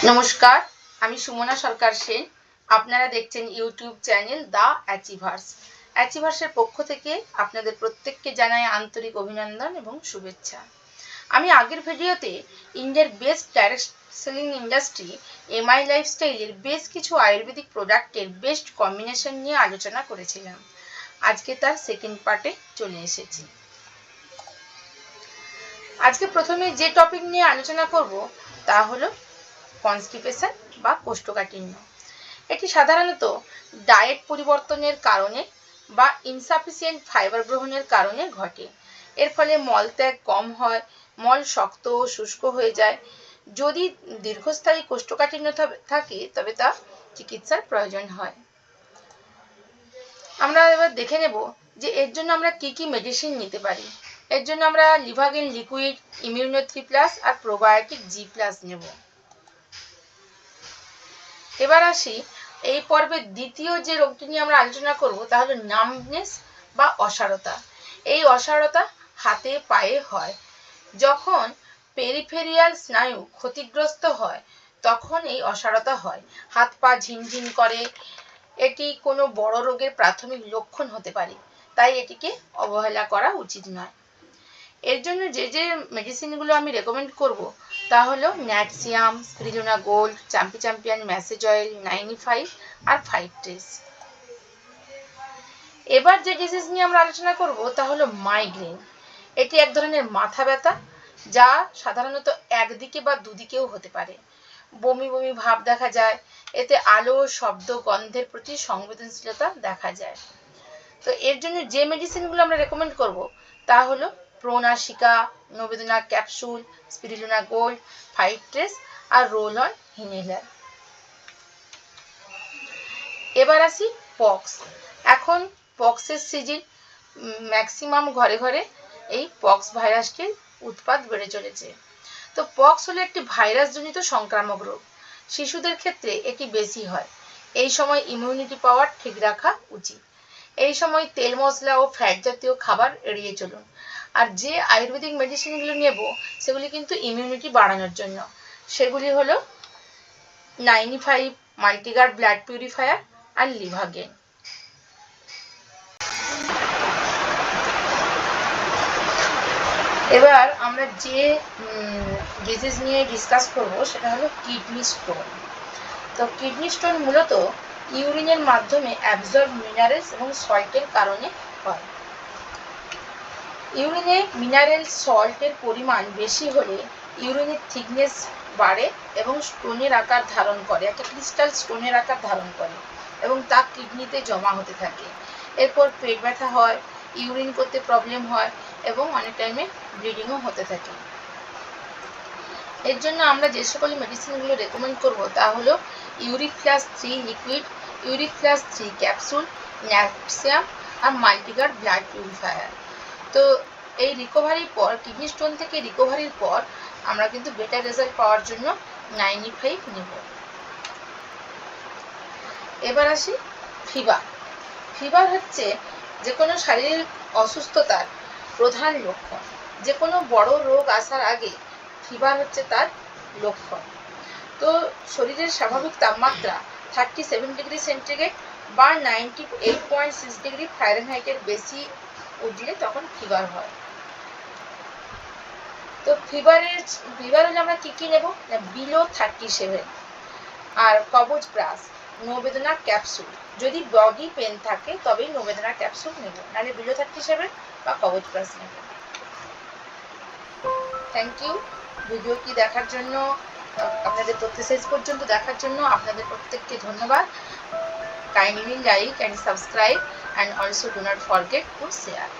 নমস্কার, আমি সুমনা সরকার সেন। আপনারা দেখছেন ইউটিউব চ্যানেল দ্য অ্যাচিভার্স। অ্যাচিভার্সের পক্ষ থেকে আপনাদের প্রত্যেককে জানাই আন্তরিক অভিনন্দন এবং শুভেচ্ছা। আমি আগের ভিডিওতে ইন্ডিয়ার best direct selling industry MI লাইফস্টাইলের বেশ কিছু আয়ুর্বেদিক প্রোডাক্টের বেস্ট কম্বিনেশন নিয়ে আলোচনা করেছিলাম। আজকে তার সেকেন্ড পার্টে চলে এসেছি। আজকে প্রথমে যে টপিক নিয়ে আলোচনা করব তা হলো কনস্টিপেশন বা কোষ্ঠকাঠিন্য। এটি সাধারণত ডায়েট পরিবর্তনের কারণে বা ইনসাফিসিয়েন্ট ফাইবার গ্রহণের কারণে ঘটে। এর ফলে মলত্যাগ কম হয়, মল শক্ত ও শুষ্ক হয়ে যায়। যদি দীর্ঘস্থায়ী কোষ্ঠকাঠিন্য থাকে তবে তা চিকিৎসার প্রয়োজন হয়। আমরা এবার দেখে নেব যে এর জন্য আমরা কি কি মেডিসিন নিতে পারি। এর জন্য আমরা লিভাগেন লিকুইড, ইমিউনো 3+ আর প্রোবায়োটিক G+ নেব। এবার আসি এই পর্বের দ্বিতীয় যে রোগটি নিয়ে আমরা আলোচনা করব তা হলো নামনেস বা অসাড়তা। এই অসাড়তা হাতে পায়ে হয়। যখন পেরিফেরিয়াল স্নায়ু ক্ষতিগ্রস্ত হয় তখন এই অসাড়তা হয়। হাত পা ঝিনঝিন করে। এটি কোনো বড় রোগের প্রাথমিক লক্ষণ হতে পারে, তাই এটিকে অবহেলা করা উচিত নয়। এর জন্য যে যে মেডিসিনগুলো আমি রেকমেন্ড করব তা হলো ন্যাটসিয়াম, spirulina gold, champion massage oil, 95 আর 5 ট্রেস। এবার যে ডিজিজ নিয়ে আমরা আলোচনা করব তা হলো মাইগ্রেন। এটি এক ধরনের মাথা ব্যথা যা সাধারণত একদিকে বা দুদিকেও হতে পারে। বমি বমি ভাব দেখা যায়। এতে আলো, শব্দ, গন্ধের প্রতি সংবেদনশীলতা দেখা যায়। তো এর জন্য যে মেডিসিনগুলো আমরা রেকমেন্ড করব তা হলো প্রোনাশিকা, নোবেদনা ক্যাপসুল, স্পিরুলিনা গোল্ড, 5 ট্রেস আর রোল অন ইনহেলার। এবার আসি পক্স। এখন পক্সের সিজন, ম্যাক্সিমাম ঘরে ঘরে এই পক্স ভাইরাসটির উৎপাত বেড়ে চলেছে। তো পক্স হলো একটি ভাইরাসজনিত সংক্রামক রোগ। শিশুদের ক্ষেত্রে এটি বেশি হয়। এই সময় ইমিউনিটি পাওয়ার ঠিক রাখা উচিত। এই সময় তেল মশলা ও ফ্যাট জাতীয় খাবার এড়িয়ে চলুন। আর যে আয়ুর্বেদিক মেডিসিনগুলো নেব সেগুলি কিন্তু ইমিউনিটি বাড়ানোর জন্য। সেগুলি হলো 95 মাল্টিগার ব্লাড পিউরিফায়ার আর লিভাগেন। এবার আমরা যে ডিজিজ নিয়ে ডিসকাস করব সেটা হলো কিডনি স্টোন। তো কিডনি স্টোন মূলত ইউরিনের মাধ্যমে অ্যাবজর্ব মিনারেলস এবং সল্টের কারণে হয়। ইউরিনে মিনারেল সল্টের পরিমাণ বেশি হলে ইউরিনের থিকনেস বাড়ে এবং স্টোনের আকার ধারণ করে, একটা ক্রিস্টাল স্টোনের আকার ধারণ করে এবং তা কিডনিতে জমা হতে থাকে। এরপর পেট ব্যথা হয়, ইউরিন করতে প্রবলেম হয় এবং অনেক টাইমে ব্লিডিংও হতে থাকে। এর জন্য আমরা যে সকল মেডিসিনগুলো রেকমেন্ড করব তা হলো uric plus 3 liquid, uric plus 3 capsule, ন্যাটসিয়াম আর মাল্টিগার ব্লাড পিউরিফায়ার। তো এই রিকভারির পর, কিডনি স্টোন থেকে রিকভারির পর আমরা কিন্তু বেটার রেজাল্ট পাওয়ার জন্য 95 নেব। এবার আসি ফিভার। ফিভার হচ্ছে যে কোনো শারীরিক অসুস্থতার প্রধান লক্ষণ। যে কোনো বড় রোগ আসার আগে ফিভার হচ্ছে তার লক্ষণ। তো শরীরের স্বাভাবিক তাপমাত্রা 37 ডিগ্রি সেন্টিগ্রেড বা 98.6 ডিগ্রি ফারেনহাইটের বেশি উঠলে তখন ফিভার হয়। তো ফিভার হলে আমরা কি কি নেব না বিলো 37 আর কবচ প্লাস, নোবেদনা ক্যাপসুল। যদি বডি পেন থাকে তবেই নোবেদনা ক্যাপসুল নেব, নাহলে বিলো 37 বা কবচ প্লাস নেব। থ্যাংক ইউ ভিডিওটি দেখার জন্য, আপনাদের শেষ পর্যন্ত দেখার জন্য আপনাদের প্রত্যেককে ধন্যবাদ। Kindly like and subscribe and also do not forget to share.